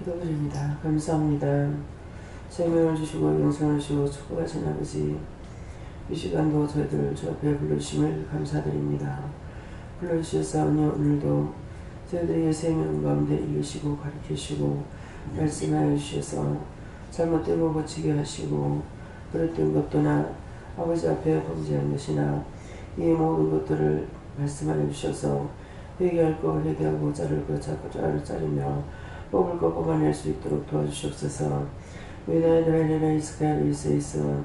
기도드립니다. 감사합니다. 생명을 주시고 영생을 주시고 축복하신 아버지, 이 시간도 저희들 주 앞에 불러주심을 감사드립니다. 불러주셨사오니 오늘도 저희들의 생명 가운데 이으시고 가르치시고 말씀하여 주셔서 잘못되고 고치게 하시고 그릇된 것도나 아버지 앞에 범죄한 것이나 이 모든 것들을 말씀하여 주셔서 회개할 거 회개하고 자를 거 자르며 뽑을 거 뽑아낼 수 있도록 도와주시옵소서. 위다이다이다이 이스카엘 이스이스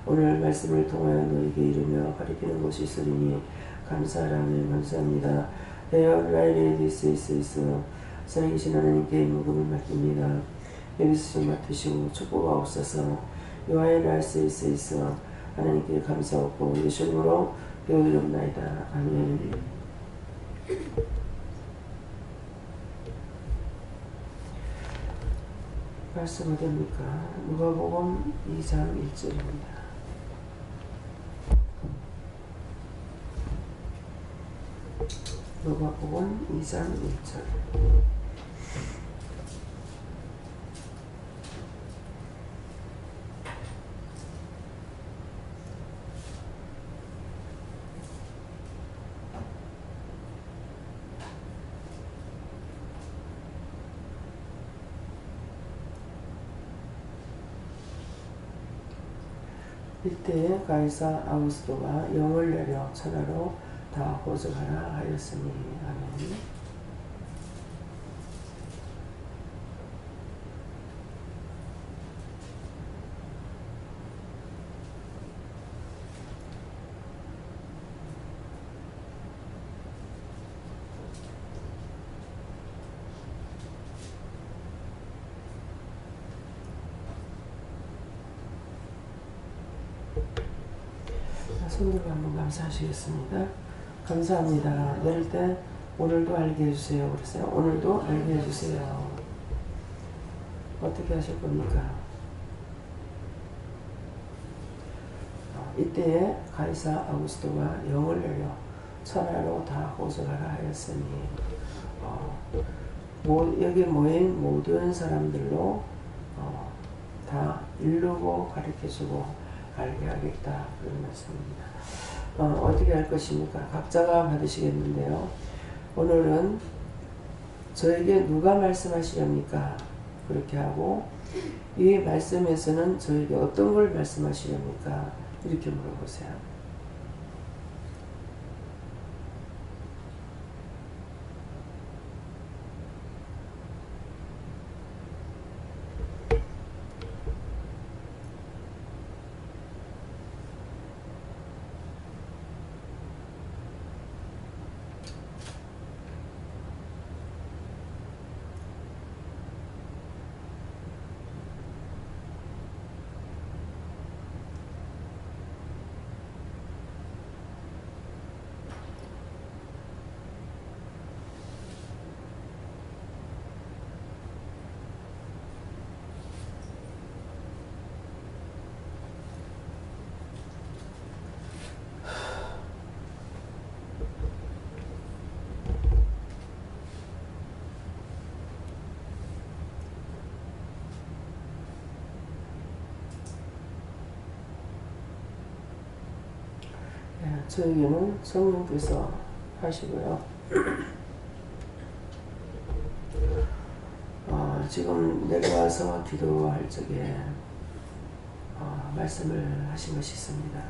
오늘 말씀을 통하여 너에게 이르며 가리키는 것이 있으리니 감사하라며 감사합니다. 에어라이레 이스이스 살아계신 하나님께 무금을 맡깁니다. 여기서 좀 맡으시고 축복하옵소서. 요하이라스 이스이스 하나님께 감사하고 예수 이름으로 배우리옵나이다. 아멘. 말씀 어디입니까? 누가복음 2장 1절입니다. 누가복음 2장 1절. 이때 가이사 아우구스도가 영을 내려 천하로 다 호적하라 하였으니. 아멘. 손들고 한번 감사하시겠습니다. 감사합니다. 내릴 때 오늘도 알게 해주세요. 그러세요. 오늘도 알게 해주세요. 어떻게 하실 겁니까? 이때에 가이사 아우구스도가 영을 내려 천하로 다 호적하라 하였으니 여기 모인 모든 사람들로 다 이루고 가르쳐주고 알게 하겠다 그런 말씀입니다. 어떻게 할 것입니까? 각자가 받으시겠는데요. 오늘은 저에게 누가 말씀하시렵니까? 그렇게 하고 이 말씀에서는 저에게 어떤 걸 말씀하시렵니까? 이렇게 물어보세요. 저에게는 성령께서 하시고요. 지금 내려와서 기도할 적에 말씀을 하신 것이 있습니다.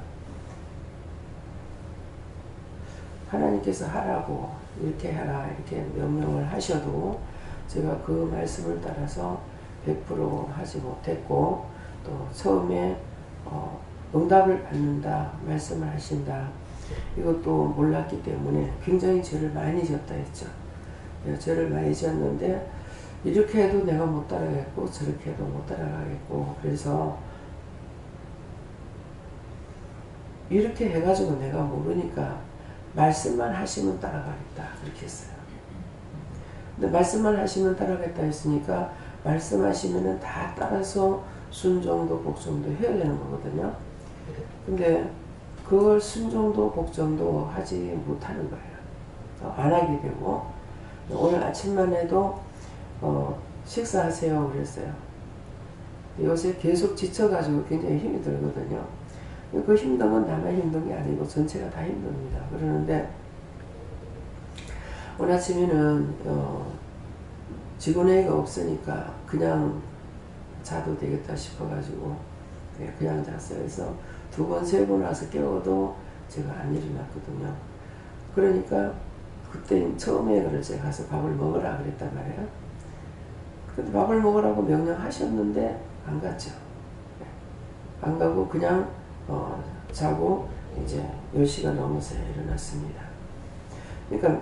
하나님께서 하라고 이렇게 해라 이렇게 명령을 하셔도 제가 그 말씀을 따라서 100% 하지 못했고 또 처음에 응답을 받는다 말씀을 하신다 이것도 몰랐기 때문에 굉장히 죄를 많이 지었다 했죠. 죄를 많이 지었는데 이렇게 해도 내가 못 따라가겠고 저렇게 해도 못 따라가겠고 그래서 이렇게 해가지고 내가 모르니까 말씀만 하시면 따라가겠다 그렇게 했어요. 근데 말씀만 하시면 따라가겠다 했으니까 말씀하시면은 다 따라서 순종도 복종도 해야 되는 거거든요. 근데 그걸 순종도 복종도 하지 못하는 거예요. 안 하게 되고 오늘 아침만 해도 식사하세요 그랬어요. 요새 계속 지쳐가지고 굉장히 힘이 들거든요. 그 힘든 건 나만 힘든 게 아니고 전체가 다 힘듭니다. 그러는데 오늘 아침에는 직원회의가 없으니까 그냥 자도 되겠다 싶어가지고 그냥 잤어요. 그래서 2번, 3번 와서 깨워도 제가 안 일어났거든요. 그러니까 그때 처음에 그래서 가서 밥을 먹으라 그랬단 말이에요. 근데 밥을 먹으라고 명령하셨는데 안 갔죠. 안 가고 그냥 자고 이제 10시가 넘어서 일어났습니다. 그러니까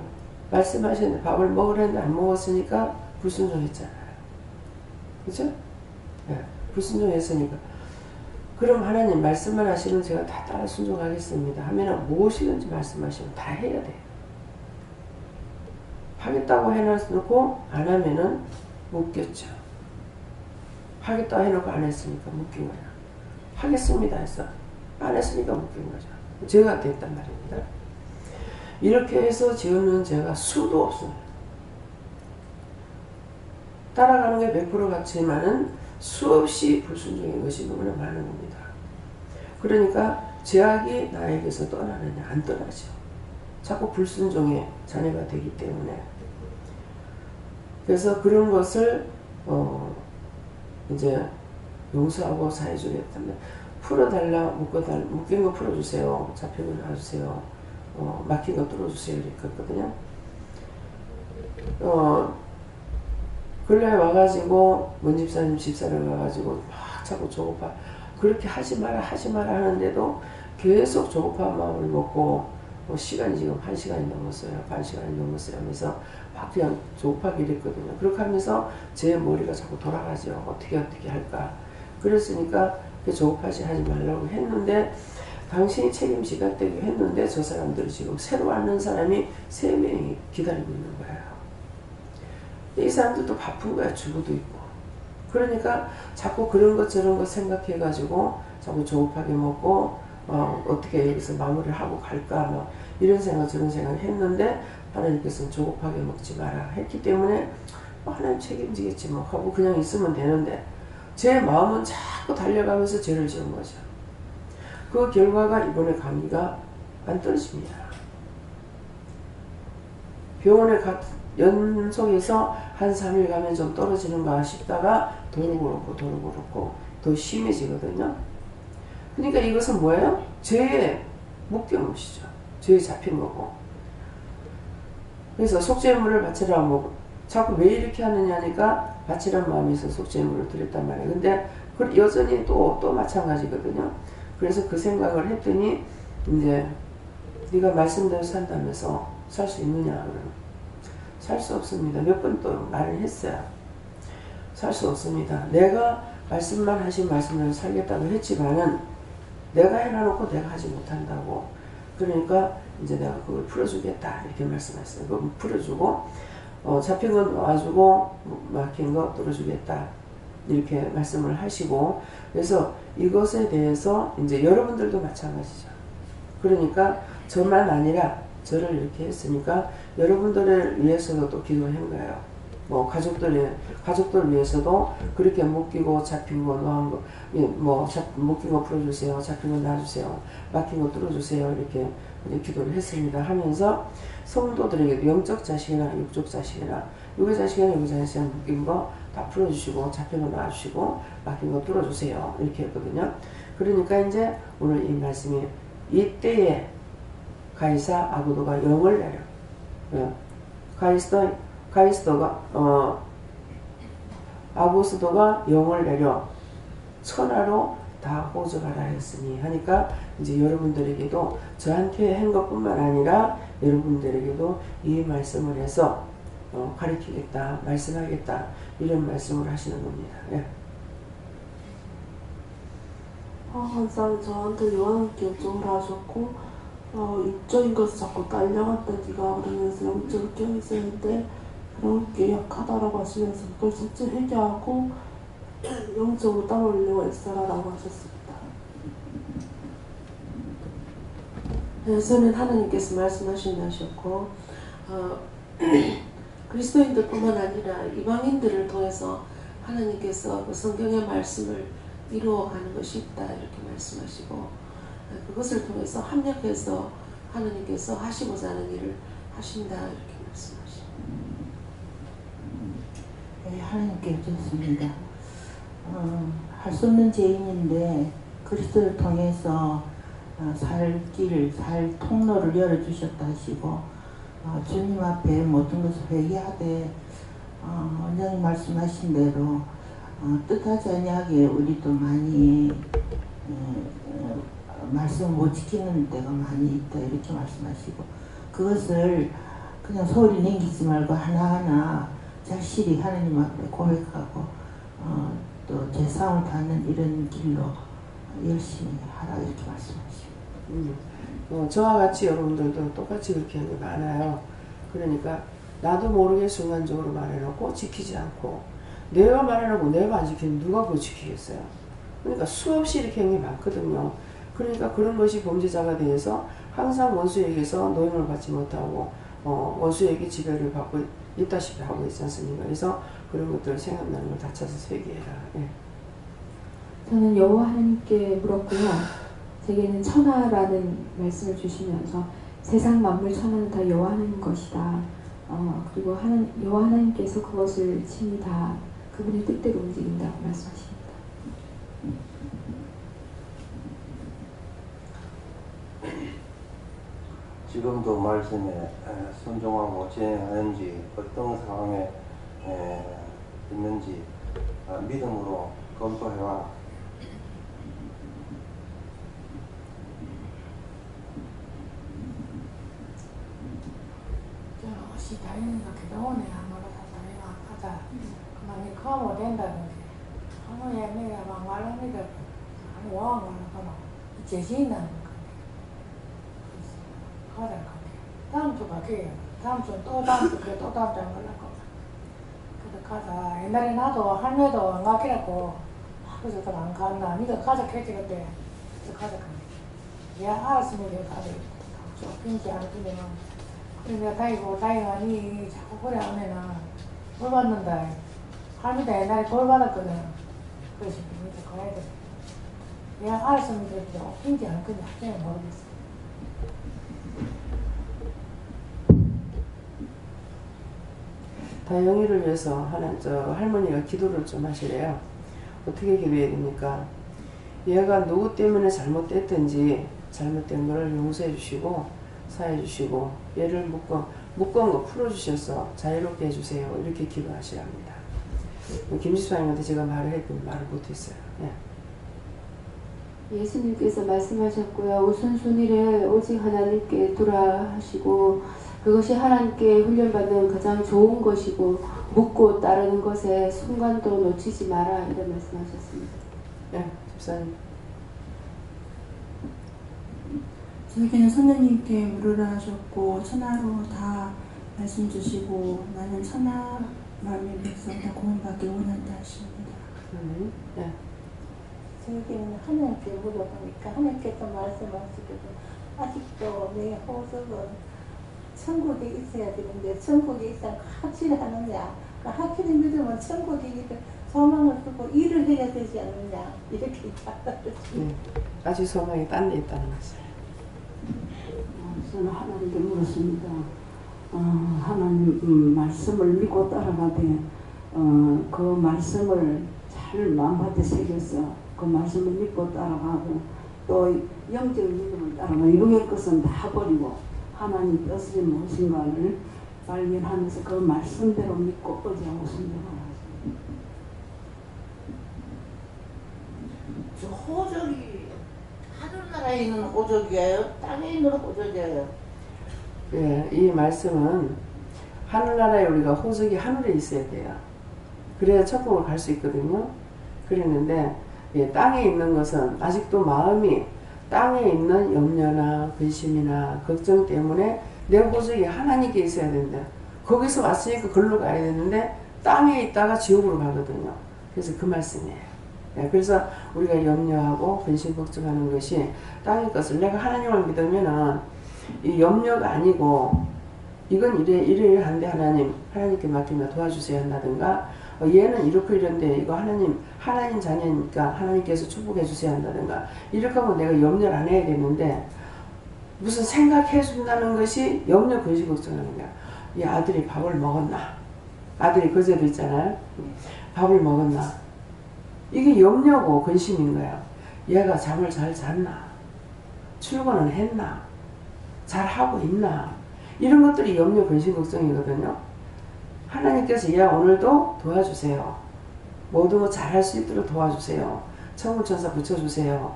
말씀하셨는데 밥을 먹으라는데 안 먹었으니까 불순종했잖아요. 그죠? 네, 불순종했으니까 그럼 하나님 말씀만 하시면 제가 다 따라 순종하겠습니다 하면 무엇이든지 말씀하시면 다 해야 돼요. 하겠다고 해놓고 안 하면은 묶였죠. 하겠다고 해놓고 안 했으니까 묶인 거야. 하겠습니다 해서 안 했으니까 묶인 거죠. 죄가 됐단 말입니다. 이렇게 해서 지으는 죄가 수도 없습니다. 따라가는 게 100% 같지만은 수없이 불순종인 것이 너무나 많은 겁니다. 그러니까 죄악이 나에게서 떠나느냐? 안 떠나죠. 자꾸 불순종의 자녀가 되기 때문에. 그래서 그런 것을 이제 용서하고 사해주겠다면 풀어달라, 묶인 거 풀어주세요. 잡힌 거 놔주세요. 막힌 거 뚫어주세요. 이렇게 했거든요. 근래 와가지고 문집사님 집사를 와가지고 막 자꾸 조급하 그렇게 하지 마라 하는데도 계속 조급한 마음을 먹고 시간이 지금 1시간이 넘었어요. 반 시간이 넘었어요. 하면서 막 그냥 조급하게 이랬거든요. 그렇게 하면서 제 머리가 자꾸 돌아가죠. 어떻게 할까. 그랬으니까 조급하지 하지 말라고 했는데 당신이 책임지겠다고 했는데 저 사람들이 지금 새로 왔는 사람이 3명이 기다리고 있는 거예요. 이 사람들도 바쁜 거야. 주부도 있고. 그러니까 자꾸 그런 것 저런 것 생각해가지고 자꾸 조급하게 먹고 어떻게 여기서 마무리를 하고 갈까 뭐 이런 생각 저런 생각을 했는데 하나님께서는 조급하게 먹지 마라 했기 때문에 하나님 책임지겠지 뭐 하고 그냥 있으면 되는데 제 마음은 자꾸 달려가면서 죄를 지은 거죠. 그 결과가 이번에 감기가 안 떨어집니다. 병원에 연속해서 한 3일 가면 좀 떨어지는가 싶다가 도로 그렇고 더 심해지거든요. 그러니까 이것은 뭐예요? 죄에 묶인 것이죠. 죄에 잡힌 거고. 그래서 속죄물을 바치라 뭐 자꾸 왜 이렇게 하느냐니까 바치란 마음이 있어서 속죄물을 드렸단 말이에요. 근데 여전히 또 마찬가지거든요. 그래서 그 생각을 했더니 이제 네가 말씀대로 산다면서 살 수 있느냐 살 수 없습니다. 몇 번 또 말을 했어요. 살 수 없습니다. 내가 말씀만 하신 말씀대로 살겠다고 했지만은 내가 해놔놓고 내가 하지 못한다고. 그러니까 이제 내가 그걸 풀어주겠다 이렇게 말씀했어요. 그걸 풀어주고 잡힌 건 놔주고 막힌 거 뚫어주겠다 이렇게 말씀을 하시고 그래서 이것에 대해서 이제 여러분들도 마찬가지죠. 그러니까 저만 아니라 저를 이렇게 했으니까 여러분들을 위해서도 또 기도한 거예요. 뭐 가족들 위해서도 그렇게 묶이고 잡힌 거 놓은 거, 묶인 거 풀어주세요. 잡힌 거 놔주세요. 막힌 거 뚫어주세요. 이렇게 기도를 했습니다. 하면서 성도들에게도 영적 자식이나 육적 자식이나 육의 자식이나 묶인 거 다 풀어주시고 잡힌 거 놔주시고 막힌 거 뚫어주세요. 이렇게 했거든요. 그러니까 이제 오늘 이 말씀이 이때에 가이사 아구도가 영을 내려. 가이스도가 아고스도가 영을 내려 천하로 다 호적하라 했으니 하니까 이제 여러분들에게도 저한테 한 것뿐만 아니라 여러분들에게도 이 말씀을 해서 가르치겠다, 말씀하겠다 이런 말씀을 하시는 겁니다. 예. 항상 저한테 요한께 요청을 하셨고 육적인 것을 자꾸 딸려갔다 네가 그러면서 영적을 깨어있었는데 그런 게 약하다라고 하시면서 그걸 숙제 해결하고 영적으로 땀 흘리고 애써라라고 하셨습니다. 예전엔 하나님께서 말씀하신다셨고 그리스도인들뿐만 아니라 이방인들을 통해서 하나님께서 그 성경의 말씀을 이루어가는 것이 있다 이렇게 말씀하시고 그것을 통해서 합력해서 하나님께서 하시고자 하는 일을 하신다 이렇게 말씀하십니다. 네, 하나님께 좋습니다. 할 수 없는 죄인인데 그리스도를 통해서 살 길, 살 통로를 열어주셨다 하시고 주님 앞에 모든 것을 회개하되 원장님 말씀하신 대로 뜻하지 아니하게 우리도 많이 말씀을 못 지키는 때가 많이 있다 이렇게 말씀하시고 그것을 그냥 소리 남기지 말고 하나하나 절실히 하나님 앞에 고백하고 또 죄사함을 받는 이런 길로 열심히 하라 이렇게 말씀하시고 저와 같이 여러분들도 똑같이 그렇게 하는 게 많아요. 그러니까 나도 모르게 순간적으로 말해놓고 지키지 않고 내가 말해놓고 내가 안 지키면 누가 그거 지키겠어요. 그러니까 수없이 이렇게 하는 게 많거든요. 그러니까 그런 것이 범죄자가 되어서 항상 원수에게서 노임을 받지 못하고 원수에게 지배를 받고 있다시피 하고 있지 않습니까? 그래서 그런 것들을 생각나는 걸 다 찾아서 회개해라. 예. 저는 여호와 하나님께 물었고요. 제게는 천하라는 말씀을 주시면서 세상 만물 천하는 다 여호와 하나님 것이다. 그리고 여호와 하나님께서 그것을 친히 다 그분의 뜻대로 움직인다고 말씀하십니다. 지금도 말씀에 순종하고 진행하는지 어떤 상황에 있는지 믿음으로 검토해와 혹시 다행이가 기도원에 한번 다행아 하자 그만이 커버 된다든지 하루에 내가 막 말하니까 아니 와 말하거나 제시인 나는 가자 가게 다음 주 가게요. 다음 주 또 다음 주 그래 또 다음 주 안 갈라고 그래 가자. 옛날에 나도 할매도 안 가기라고 그래서 또 안 갔나 니가 가자 했지 그때 그래서 가자 가게 야 알았으면 내가 가자 빈지 안 주면 그래 내가 다이가 니 자꾸 그래 하면은 돌 받는다. 할매도 옛날에 돌 받았거든. 그래서 니가 가야 돼. 내가 알았으면 그랬죠. 빈지 안 건지 하여튼 모르겠어. 다영이를 위해서 할머니가 기도를 좀 하시래요. 어떻게 기도해야 됩니까? 얘가 누구 때문에 잘못됐든지 잘못된 것을 용서해 주시고 사해 주시고 얘를 묶은 거 풀어주셔서 자유롭게 해주세요. 이렇게 기도하시랍니다. 김지수님한테 제가 말을 했더니 말을 못했어요. 네. 예수님께서 말씀하셨고요. 우선순위를 오직 하나님께 두라 하시고 그것이 하나님께 훈련받는 가장 좋은 것이고 묻고 따르는 것에 순간도 놓치지 마라 이런 말씀하셨습니다. 네, 집사님. 저에게는 선녀님께 물으라 하셨고 천하로 다 말씀 주시고 나는 천하 마음의 백성 다 구원받기 원한다 하십니다. 네. 저에게는 하나님께 물어보니까 하나님께서 말씀하시거든. 아직도 내 호석은 천국에 있어야 되는데 천국에 있으면 확실하느냐 확실히 믿으면 천국이기도 소망을 두고 일을 해야 되지 않느냐 이렇게 네. 아직 소망이 딴 데 있다는 것을 저는 하나님께 물었습니다. 하나님 말씀을 믿고 따라가되 그 말씀을 잘 마음밭에 새겨서 그 말씀을 믿고 따라가고 또 영적인 믿음을 따라가고 이루의 것은 다 버리고 하나님 뜻이 무엇인가를 발견하면서 그 말씀대로 믿고 의지하고 순종하라. 저 호적이 하늘나라에 있는 호적이에요? 땅에 있는 호적이에요? 예, 이 말씀은 하늘나라에 우리가 호적이 하늘에 있어야 돼요. 그래야 천국을 갈 수 있거든요. 그랬는데 땅에 있는 것은 아직도 마음이 땅에 있는 염려나 근심이나 걱정 때문에 내 호적이 하나님께 있어야 된다. 거기서 왔으니까 걸로 가야 되는데 땅에 있다가 지옥으로 가거든요. 그래서 그 말씀이에요. 네, 그래서 우리가 염려하고 근심 걱정하는 것이 땅의 것을 내가 하나님을 믿으면은 이 염려가 아니고 이건 이러이러한데 하나님께 맡기면 도와주세요 한다든가, 얘는 이렇고 이런데 이거 하나님 자녀니까 하나님께서 축복해 주세요 한다든가, 이렇게 하면 내가 염려를 안 해야 되는데, 무슨 생각해 준다는 것이 염려 근심 걱정하는 거야. 이 아들이 밥을 먹었나? 아들이 그제도 있잖아요. 밥을 먹었나? 이게 염려고 근심인 거야. 얘가 잠을 잘 잤나? 출근은 했나? 잘 하고 있나? 이런 것들이 염려 근심 걱정이거든요. 하나님께서 얘 오늘도 도와주세요. 모든 거 잘할 수 있도록 도와주세요. 천군천사 붙여주세요.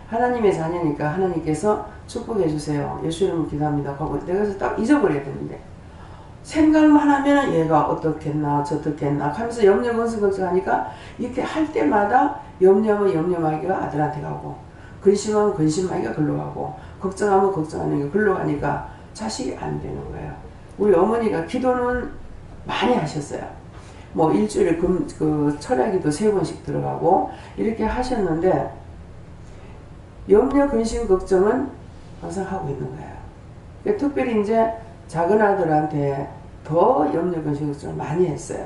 하나님의 자녀니까 하나님께서 축복해 주세요. 예수 이름으로 기도합니다. 하고 내가 그래서 딱 잊어버려야 되는데, 생각만 하면 얘가 어떻겠나 저떻겠나 하면서 염려 근심 걱정하니까 이렇게 할 때마다 염려하면 염려하기가 아들한테 가고, 근심하면 근심하기가 글로 가고, 걱정하면 걱정하는 게 글로 가니까 자식이 안 되는 거예요. 우리 어머니가 기도는 많이 하셨어요. 뭐 일주일에 철야기도 3번씩 들어가고 이렇게 하셨는데, 염려 근심 걱정은 항상 하고 있는 거예요. 그러니까 특별히 이제 작은 아들한테 더 염려 근심 걱정을 많이 했어요.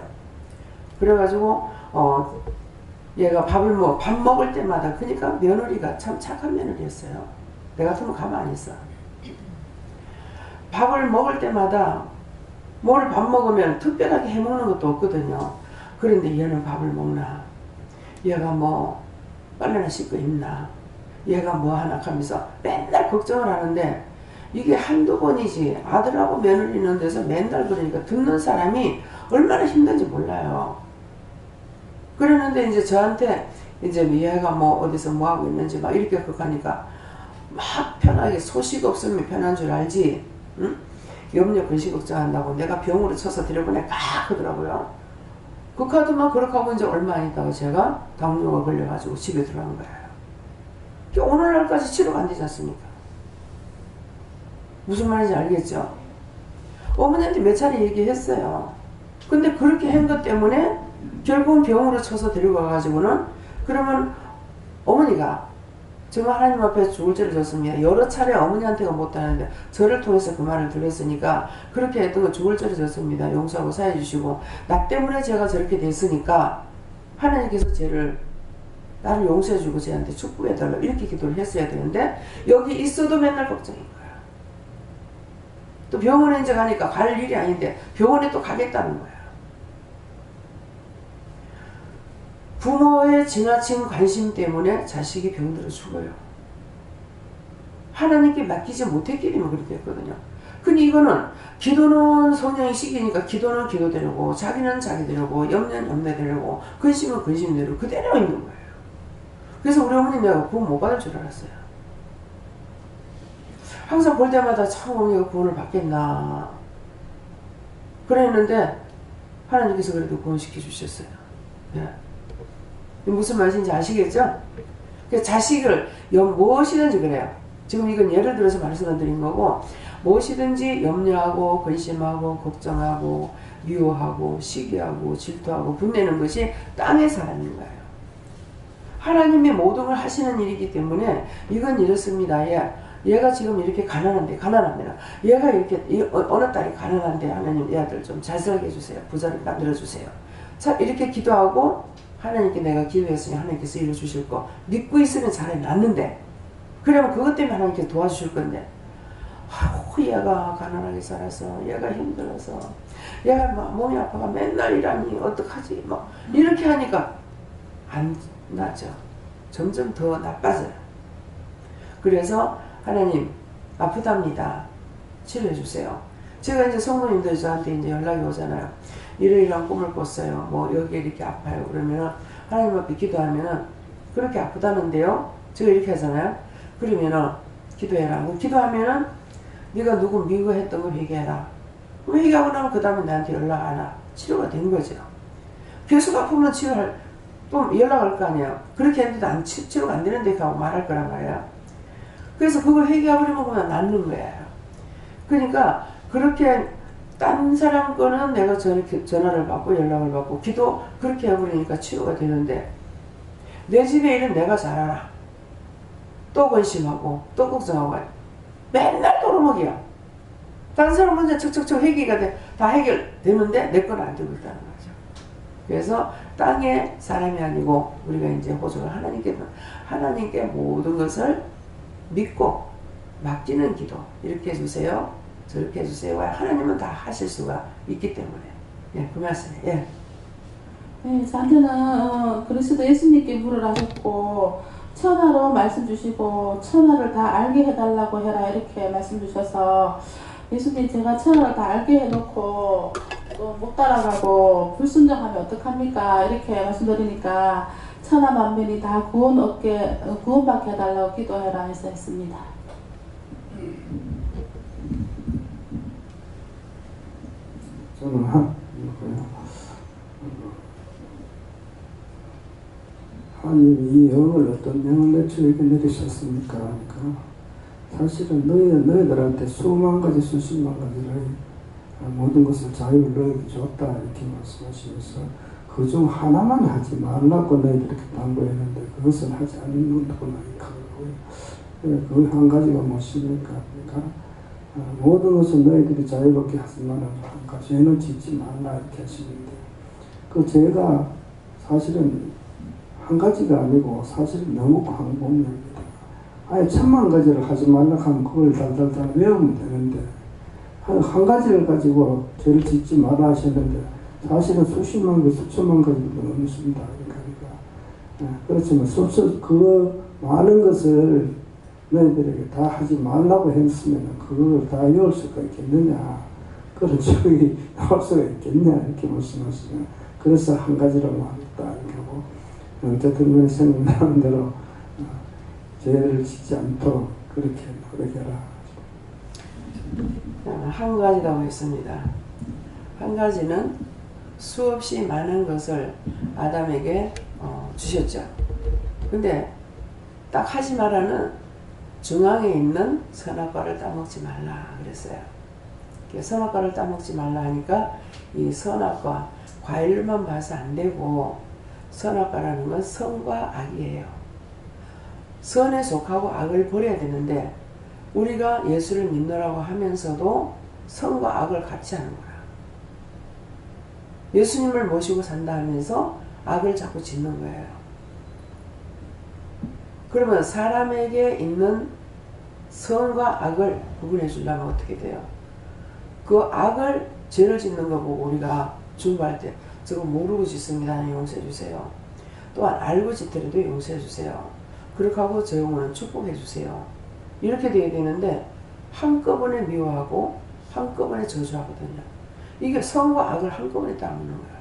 그래가지고 얘가 밥 먹을 때마다, 그러니까 며느리가 참 착한 며느리였어요. 내가 같으면 가만히 있어. 밥을 먹을 때마다 뭘 밥 먹으면 특별하게 해먹는 것도 없거든요. 그런데 얘는 밥을 먹나? 얘가 뭐 빨래나 씻고 있나? 얘가 뭐 하나 하면서 맨날 걱정을 하는데, 이게 한두 번이지 아들하고 며느리 있는 데서 맨날 그러니까 듣는 사람이 얼마나 힘든지 몰라요. 그랬는데 이제 저한테 이제 얘가 뭐 어디서 뭐 하고 있는지 막 이렇게 하니까 막 편하게, 소식 없으면 편한 줄 알지, 응? 염려 근심 걱정한다고 내가 병으로 쳐서 데려보내 까 하더라고요. 그 카드만 그렇게 하고 이제 얼마 안 있다가 제가 당뇨가 걸려가지고 집에 들어간 거예요. 오늘날까지 치료가 안 되지 않습니까? 무슨 말인지 알겠죠? 어머니한테 몇 차례 얘기했어요. 근데 그렇게 한 것 때문에 결국은 병으로 쳐서 데려가가지고는, 그러면 어머니가 정말 하나님 앞에 죽을 죄를 졌습니다. 여러 차례 어머니한테가 못하는데 저를 통해서 그 말을 들었으니까 그렇게 했던 거 죽을 죄를 졌습니다. 용서하고 사해 주시고, 나 때문에 제가 저렇게 됐으니까 하나님께서 죄를 나를 용서해주고 쟤한테 축복해달라고 이렇게 기도를 했어야 되는데, 여기 있어도 맨날 걱정인 거야. 또 병원에 이제 가니까 갈 일이 아닌데 병원에 또 가겠다는 거야. 부모의 지나친 관심 때문에 자식이 병들어 죽어요. 하나님께 맡기지 못했기 때문에 그렇게 됐거든요. 근데 이거는 기도는 성령의 시기니까 기도는 기도대로고, 자기는 자기대로고, 염려는 염려대로고, 근심은 근심대로 그대로 있는 거예요. 그래서 우리 어머니 내가 구원 못 받을 줄 알았어요. 항상 볼 때마다 참 어머니가 구원을 받겠나 그랬는데 하나님께서 그래도 구원시켜 주셨어요. 네. 무슨 말인지 아시겠죠? 자식을 무엇이든지 그래요. 지금 이건 예를 들어서 말씀을 드린 거고, 무엇이든지 염려하고 근심하고 걱정하고 미워하고 시기하고 질투하고 분내는 것이 땅에 사는 거예요. 하나님이 모든 걸 하시는 일이기 때문에 이건 이렇습니다. 얘가 지금 이렇게 가난합니다. 얘가 이렇게 어느 딸이 가난한데 하나님 이 아들 좀 잘 살게 해주세요. 부자를 만들어주세요. 자, 이렇게 기도하고 하나님께 내가 기도했으니 하나님께서 이루어주실 거 믿고 있으면 잘 낫는데, 그러면 그것 때문에 하나님께서 도와주실 건데, 얘가 가난하게 살아서, 얘가 힘들어서, 얘가 막 몸이 아파가 맨날 일하니 어떡하지, 막 이렇게 하니까 안 낫죠. 점점 더 나빠져요. 그래서 하나님 아프답니다. 치료해 주세요. 제가 이제 성도님들 저한테 이제 연락이 오잖아요. 이러이러한 꿈을 꿨어요. 뭐 여기에 이렇게 아파요. 그러면 하나님 앞에 기도하면은 그렇게 아프다는데요. 제가 이렇게 하잖아요. 그러면은 기도해라. 기도하면은 네가 누구 미워했던 거 회개해라. 회개하고 나면 그 다음에 나한테 연락 안 와. 치료가 된 거죠. 계속 아프면 또 연락할 거 아니에요. 그렇게 했는데도 치료가 안 되는데 하고 말할 거란 말이에요. 그래서 그걸 회개하려면 그냥 낫는 거예요. 그러니까 그렇게 딴 사람 거는 내가 전화를 받고 연락을 받고 기도 그렇게 해버리니까 치료가 되는데, 내 집에 일은 내가 잘 알아. 또 근심하고 또 걱정하고 맨날 도루묵이야. 다른 사람 먼저 척척척 해결이 다 해결되는데 내 건 안 되고 있다는 거죠. 그래서 땅의 사람이 아니고 우리가 이제 호소를 하나님께 모든 것을 믿고 맡기는 기도 이렇게 해주세요. 저렇게 해주세요. 하나님은 다 하실 수가 있기 때문에. 예, 그 말씀이에요. 예. 네, 저한테는 그리스도 예수님께 물을 하셨고 천하로 말씀 주시고 천하를 다 알게 해달라고 해라 이렇게 말씀 주셔서 예수님 제가 천하를 다 알게 해놓고 또 못 따라가고 불순종하면 어떡합니까 이렇게 말씀드리니까 천하 만민이 다 구원받게 해달라고 기도해라 해서 했습니다. 저는 하나님이 이 영을 어떤 영을 내 주에게 내리셨습니까? 그러니까 사실은 너희들한테 수만 가지 수십만 가지를 모든 것을 자유를 너희에게 줬다 이렇게 말씀하시면서 그중 하나만 하지 말라고 너희들에게 당부했는데 그것은 하지 않는다고 하고요. 그 한 가지가 무엇입니까? 그러니까 모든 것은 너희들이 자유롭게 하지만 한 가지 죄는 짓지 말라 이렇게 하시는데 그 죄가 사실은 한 가지가 아니고 사실 너무 광범위합니다. 아예 1000만 가지를 하지 말라 하면 그걸 달달달 외우면 되는데 한 가지를 가지고 죄를 짓지 말라 하셨는데 사실은 수십만 개, 수천만 가지도 넘습니다. 그러니까 그렇지만 그 많은 것을 너희들에게 다 하지 말라고 했으면 그걸 다 외울 수가 있겠느냐, 그런 적이 나올 수가 있겠냐 이렇게 말씀하시면 그래서 한 가지라고 하겠다 이렇게 하고 어쨌든 우리 생각나는 대로 죄를 짓지 않도록 그렇게 노력해라. 한 가지라고 했습니다. 한 가지는 수없이 많은 것을 아담에게 주셨죠. 근데 딱 하지 말라는 중앙에 있는 선악과를 따먹지 말라 그랬어요. 선악과를 따먹지 말라 하니까 이 선악과 과일만 봐서 안 되고 선악과라는 건 선과 악이에요. 선에 속하고 악을 버려야 되는데 우리가 예수를 믿노라고 하면서도 선과 악을 같이 하는 거야. 예수님을 모시고 산다 하면서 악을 자꾸 짓는 거예요. 그러면 사람에게 있는 선과 악을 구분해 주려면 어떻게 돼요? 그 악을 죄를 짓는 거 보고 우리가 중보할 때 저거 모르고 짓습니다. 용서해 주세요. 또한 알고 짓더라도 용서해 주세요. 그렇게 하고 저 영혼은 축복해 주세요. 이렇게 돼야 되는데 한꺼번에 미워하고 한꺼번에 저주하거든요. 이게 선과 악을 한꺼번에 따먹는 거야.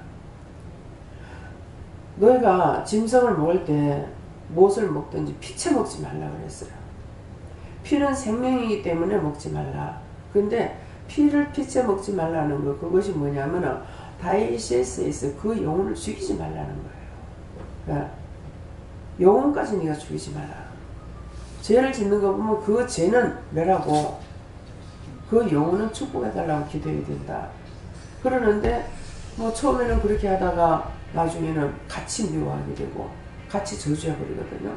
너희가 짐승을 먹을 때 무엇을 먹든지 피채 먹지 말라 그랬어요. 피는 생명이기 때문에 먹지 말라. 근데 피를 피채 먹지 말라는 거 그것이 뭐냐면은 다이시스에서 그 영혼을 죽이지 말라는 거예요. 그러니까 영혼까지 네가 죽이지 마라. 죄를 짓는 거 보면 그 죄는 멸하고 그 영혼은 축복해달라고 기도해야 된다. 그러는데 뭐 처음에는 그렇게 하다가 나중에는 같이 미워하게 되고 같이 저주해버리거든요.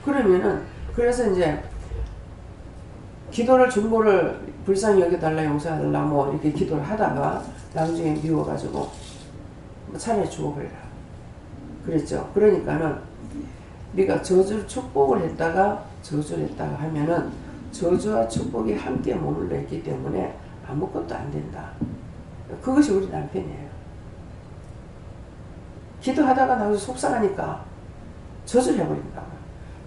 그러면은 그래서 이제 기도를 중보를 불쌍히 여겨달라 용서해달라 뭐 이렇게 기도를 하다가 나중에 미워가지고 뭐 차라리 죽어버리라 그랬죠. 그러니까는 네가 저주 축복을 했다가 저주를 했다가 하면은 저주와 축복이 함께 머물러 있기 때문에 아무것도 안 된다. 그것이 우리 남편이에요. 기도하다가 나도 속상하니까 저주를 해버린다.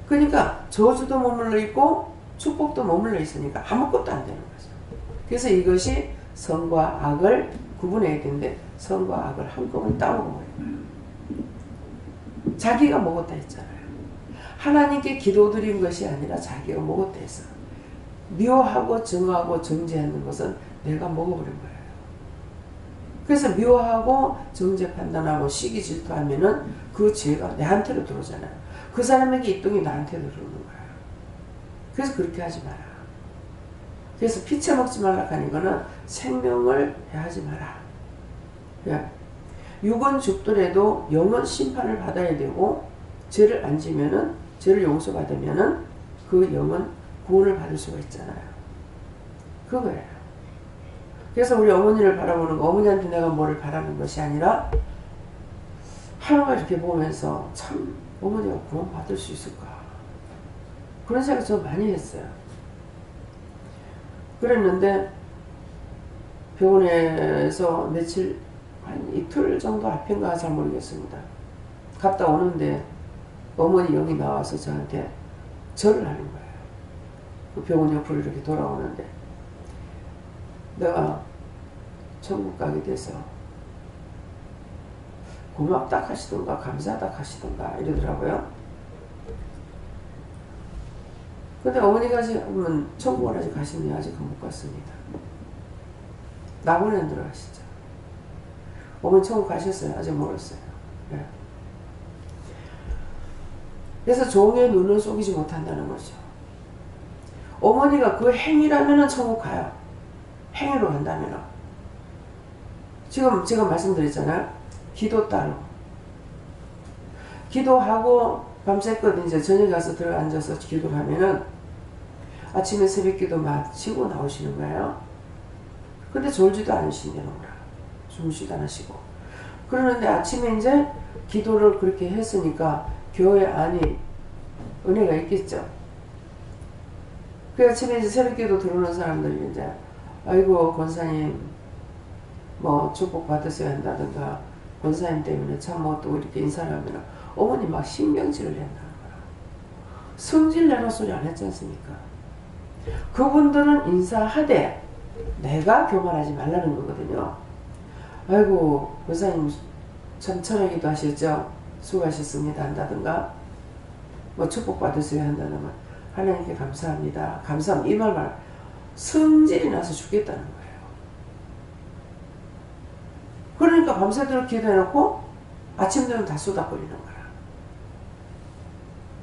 그러니까 저주도 머물러 있고 축복도 머물러 있으니까 아무것도 안 되는 거죠. 그래서 이것이 선과 악을 구분해야 되는데 선과 악을 한꺼번에 따먹어버린 거예요. 자기가 먹었다 했잖아요. 하나님께 기도드린 것이 아니라 자기가 먹었다 했어. 미워하고 정하고 정죄하는 것은 내가 먹어버린 거예요. 그래서 미워하고 정죄 판단하고 시기 질투하면은 그 죄가 내한테로 들어오잖아요. 그 사람에게 이 똥이 나한테로 들어오는 거예요. 그래서 그렇게 하지 마라. 그래서 피채 먹지 말라 하는 거는 생명을 해하지 마라. 야, 육은 죽더라도 영은 심판을 받아야 되고 죄를 안 지면은 죄를 용서받으면은 그 영은 구원을 받을 수가 있잖아요. 그거예요. 그래서 우리 어머니를 바라보는 거, 어머니한테 내가 뭐를 바라는 것이 아니라 하나가 이렇게 보면서 참 어머니가 구원받을 수 있을까, 그런 생각 저 많이 했어요. 그랬는데 병원에서 며칠, 한 이틀 정도 앞인가 잘 모르겠습니다. 갔다 오는데 어머니 영이 나와서 저한테 절을 하는 거예요. 그 병원 옆으로 이렇게 돌아오는데 내가 천국 가게 돼서 고맙다 하시던가 감사하다 하시던가 이러더라고요. 근데 어머니가 지금 천국을 아직 가시니 아직 못 갔습니다. 낙원에 들어가시죠. 어머니 천국 가셨어요? 아직 멀었어요. 네. 그래서 종의 눈을 속이지 못한다는 거죠. 어머니가 그 행위라면은 천국 가요. 행위로 간다면은. 지금 제가 말씀드렸잖아요. 기도 따로. 기도하고 밤새껏 이제 저녁에 가서 들어 앉아서 기도를 하면은 아침에 새벽 기도 마치고 나오시는 거예요. 근데 졸지도 않으시는 거라. 주무시도 않으시고. 그러는데 아침에 이제 기도를 그렇게 했으니까 교회 안이 은혜가 있겠죠. 그 아침에 이제 새벽 기도 들어오는 사람들이 이제 아이고 권사님 뭐 축복 받으셔야 한다든가 권사님 때문에 참 뭐 또 이렇게 인사를 하면 어머니 막 신경질을 낸다는 거라. 성질 내는 소리 안 했지 않습니까? 그분들은 인사하되 내가 교만하지 말라는 거거든요. 아이고 권사님 참 철학기도 하셨죠. 수고하셨습니다 한다든가 뭐 축복 받으셔야 한다든가 하나님께 감사합니다. 감사합니다. 이 말만 성질이 나서 죽겠다는 거예요. 그러니까 밤새도록 기도해놓고 아침 되면 다 쏟아버리는 거라.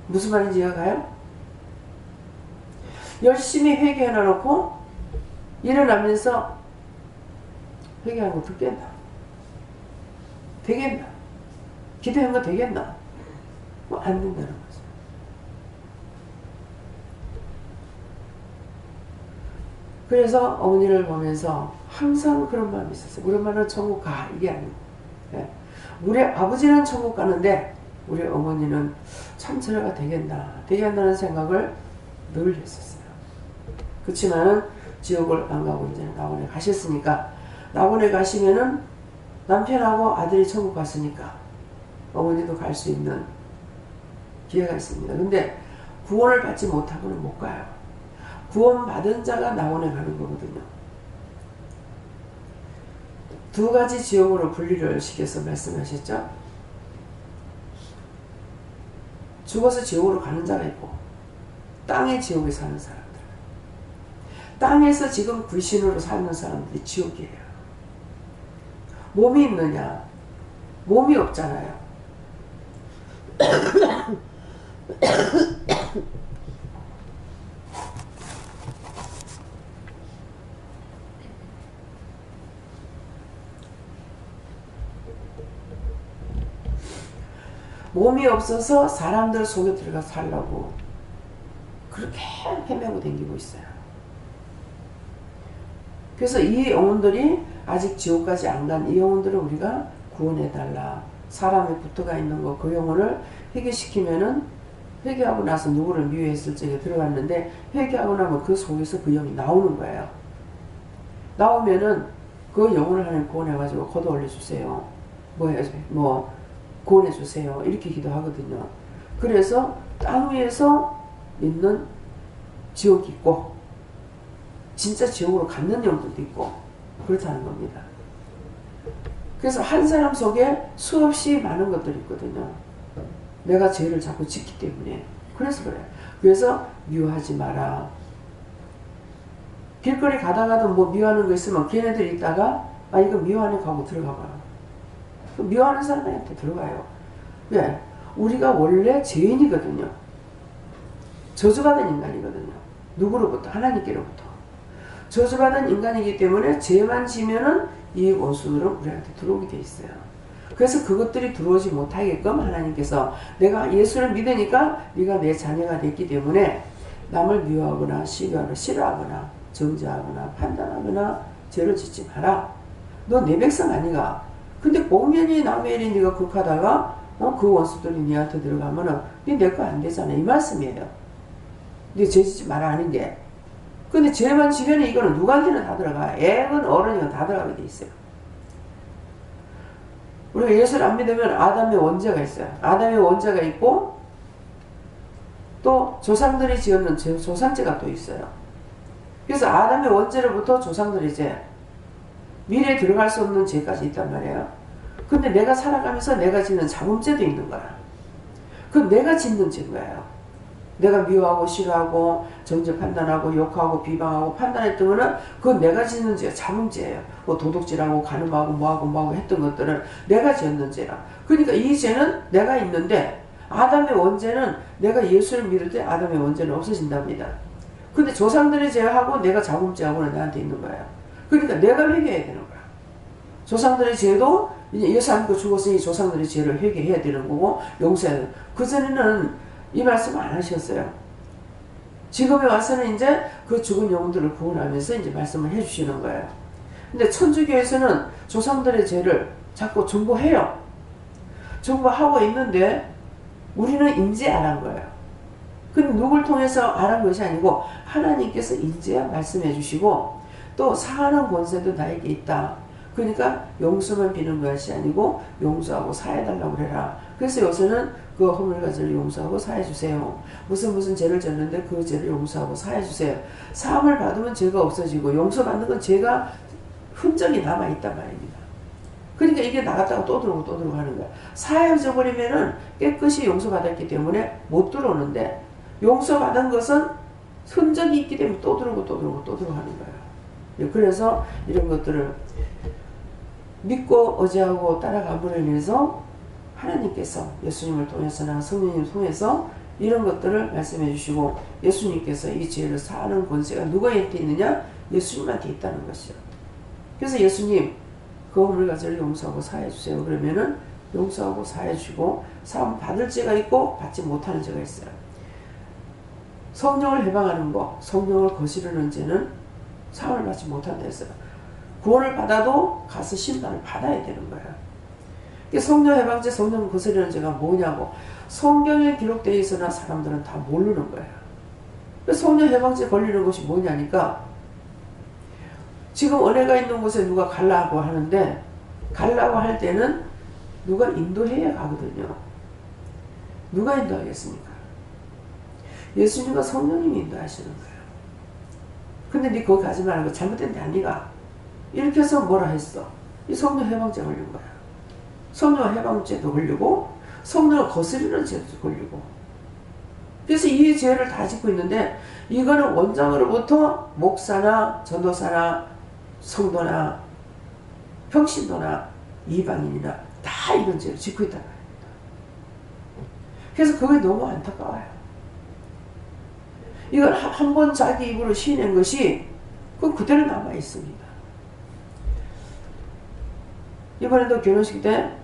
무슨 말인지 이해가요? 열심히 회개해놓고 일어나면서 회개하는 거 듣겠나? 되겠나? 기도한 거 되겠나? 뭐 안 된다는 거죠. 그래서 어머니를 보면서 항상 그런 마음이 있었어요. 우리 엄마는 천국 가. 이게 아니고. 예. 우리 아버지는 천국 가는데 우리 어머니는 참 저래가 되겠나는 생각을 늘 했었어요. 그렇지만은 지옥을 안 가고 이제 낙원에 가셨으니까 낙원에 가시면은 남편하고 아들이 천국 갔으니까 어머니도 갈 수 있는 기회가 있습니다. 근데 구원을 받지 못하고는 못 가요. 구원받은 자가 낙원에 가는 거거든요. 두 가지 지옥으로 분리를 시켜서 말씀하셨죠. 죽어서 지옥으로 가는 자가 있고 땅의 지옥에 사는 사람들. 땅에서 지금 불신으로 사는 사람들이 지옥이에요. 몸이 있느냐? 몸이 없잖아요. 몸이 없어서 사람들 속에 들어가 살라고 그렇게 헤매고 다니고 있어요. 그래서 이 영혼들이 아직 지옥까지 안 간 이 영혼들을 우리가 구원해달라. 사람에 붙어가 있는 거 그 영혼을 회개시키면은 회개하고 나서 누구를 미워했을 적에 들어갔는데 회개하고 나면 그 속에서 그 영이 나오는 거예요. 나오면은 그 영혼을 하나님 구원해가지고 걷어 올려주세요. 뭐 구원해주세요. 이렇게 기도하거든요. 그래서 땅 위에서 있는 지옥이 있고 진짜 지옥으로 갖는 영들도 있고 그렇다는 겁니다. 그래서 한 사람 속에 수없이 많은 것들이 있거든요. 내가 죄를 자꾸 짓기 때문에. 그래서 그래요. 그래서 미워하지 마라. 길거리 가다가도 뭐 미워하는 거 있으면 걔네들이 있다가 아 이거 미워하는 거 하고 들어가 봐. 미워하는 사람한테 들어가요. 왜? 우리가 원래 죄인이거든요. 저주받은 인간이거든요. 누구로부터? 하나님께로부터. 저주받은 인간이기 때문에 죄만 지면은 이 원수들은 우리한테 들어오게 돼 있어요. 그래서 그것들이 들어오지 못하게끔 하나님께서 내가 예수를 믿으니까 네가 내 자녀가 됐기 때문에 남을 미워하거나 싫어하거나 정죄하거나 판단하거나 죄를 짓지 마라. 너 내 백성 아니가. 근데 공연히 남의 일이 네가 극하다가 그 원수들이 니한테 들어가면은 네 내 거 안 되잖아. 이 말씀이에요. 네 죄 짓지 마라 하는 게. 근데 죄만 지면은 이거는 누구한테는 다 들어가. 애건 어른이건 다 들어가게 돼 있어요. 우리가 예수를 안 믿으면 아담의 원죄가 있어요. 아담의 원죄가 있고 또 조상들이 지었는 조상죄가 또 있어요. 그래서 아담의 원죄로부터 조상들의 죄, 미래에 들어갈 수 없는 죄까지 있단 말이에요. 근데 내가 살아가면서 내가 짓는 자범죄도 있는 거야. 그건 내가 짓는 죄인 거예요. 내가 미워하고 싫어하고 정죄 판단하고 욕하고 비방하고 판단했던 거는 그건 내가 짓는 죄, 자범죄예요. 뭐 도둑질하고 간음하고 뭐하고 했던 것들은 내가 지었는 죄라. 그러니까 이 죄는 내가 있는데 아담의 원죄는 내가 예수를 믿을 때 아담의 원죄는 없어진답니다. 근데 조상들의 죄하고 내가 자범죄하고는 나한테 있는 거예요. 그러니까 내가 회개해야 되는 거야. 조상들의 죄도 이제 예수 안 믿고 죽었으니 조상들의 죄를 회개해야 되는 거고 용서해야 되는 거고. 그전에는 이 말씀 안 하셨어요. 지금에 와서는 이제 그 죽은 영혼들을 구원하면서 이제 말씀을 해주시는 거예요. 근데 천주교에서는 조상들의 죄를 자꾸 중보해요. 중보하고 있는데 우리는 인지 안 한 거예요. 근데 누굴 통해서 안 한 것이 아니고 하나님께서 인지야 말씀해 주시고 또 사하는 권세도 나에게 있다. 그러니까 용서만 비는 것이 아니고 용서하고 사해달라고 그래라. 그래서 요새는 그 허물과 죄를 용서하고 사해주세요. 무슨 죄를 졌는데 그 죄를 용서하고 사해주세요. 사함을 받으면 죄가 없어지고 용서받는 건 죄가 흔적이 남아있단 말입니다. 그러니까 이게 나갔다가 또 들어오고 하는 거야. 사해져 버리면은 깨끗이 용서받았기 때문에 못 들어오는데 용서받은 것은 흔적이 있기 때문에 또 들어오고 하는 거예요. 그래서 이런 것들을 믿고 의지하고 따라감으로 인해서 하나님께서 예수님을 통해서나 성령님을 통해서 이런 것들을 말씀해 주시고 예수님께서 이 죄를 사하는 권세가 누구한테 있느냐? 예수님한테 있다는 것이요. 그래서 예수님 그 허물과 죄를 용서하고 사해 주세요. 그러면은 용서하고 사해 주시고 사함 받을 죄가 있고 받지 못하는 죄가 있어요. 성령을 해방하는 거, 성령을 거스르는 죄는 사함을 받지 못한다 했어요. 구원을 받아도 가서 심판을 받아야 되는 거예요. 성령 해방죄, 성령 거스르는 죄가 뭐냐고 성경에 기록되어 있으나 사람들은 다 모르는 거예요. 성령 해방죄 걸리는 것이 뭐냐니까 지금 은혜가 있는 곳에 누가 가려고 하는데 가려고 할 때는 누가 인도해야 가거든요. 누가 인도하겠습니까? 예수님과 성령님이 인도하시는 거예요. 근데 네 거기 가지 말고 잘못된 데 아니가 이렇게 해서 뭐라 했어? 이 성령 해방죄 걸린 거야. 성령 해방죄도 걸리고 성령을 거스르는 죄도 걸리고 그래서 이 죄를 다 짓고 있는데 이거는 원장으로부터 목사나 전도사나 성도나 평신도나 이방인이나 다 이런 죄를 짓고 있단 말입니다. 그래서 그게 너무 안타까워요. 이건 한 번 자기 입으로 시인한 것이 그건 그대로 남아 있습니다. 이번에도 결혼식 때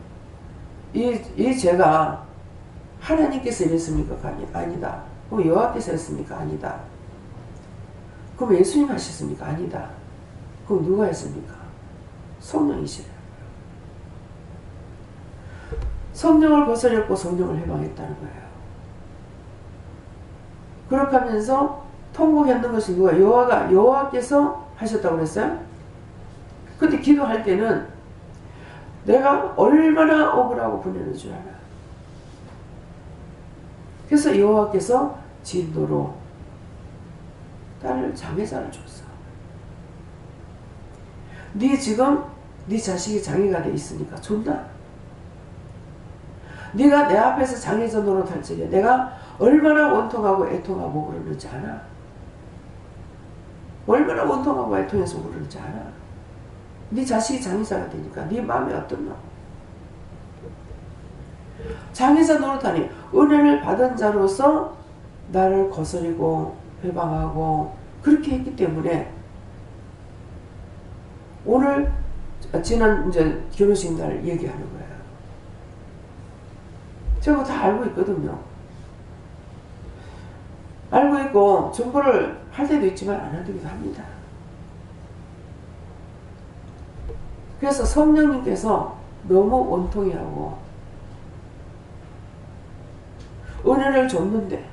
이 죄가 하나님께서 이랬습니까? 아니다. 그럼 여호와께서 했습니까? 아니다. 그럼 예수님 하셨습니까? 아니다. 그럼 누가 했습니까? 성령이시래요. 성령을 거스렸고 성령을 해방했다는 거예요. 그렇게 하면서 통곡했는 것이 누가? 여호와께서 하셨다고 그랬어요? 근데 기도할 때는 내가 얼마나 억울하고 분해는 줄 알아. 그래서 여호와께서 진도로 딸을 장애자를 줬어. 네 지금 네 자식이 장애가 돼 있으니까 준다. 네가 내 앞에서 장애자 노릇할 적에 내가 얼마나 원통하고 애통하고 그러는지 알아. 얼마나 원통하고 애통해서 그러는지 알아. 네 자식이 장애자가 되니까 네 마음이 어떻나. 장애자 노릇하니 은혜를 받은 자로서 나를 거스리고 회방하고 그렇게 했기 때문에 오늘 지난 이제 결혼식 날 얘기하는 거예요. 제가 다 알고 있거든요. 알고 있고 정보를 할 때도 있지만 안 할 때도 합니다. 그래서 성령님께서 너무 원통이하고 은혜를 줬는데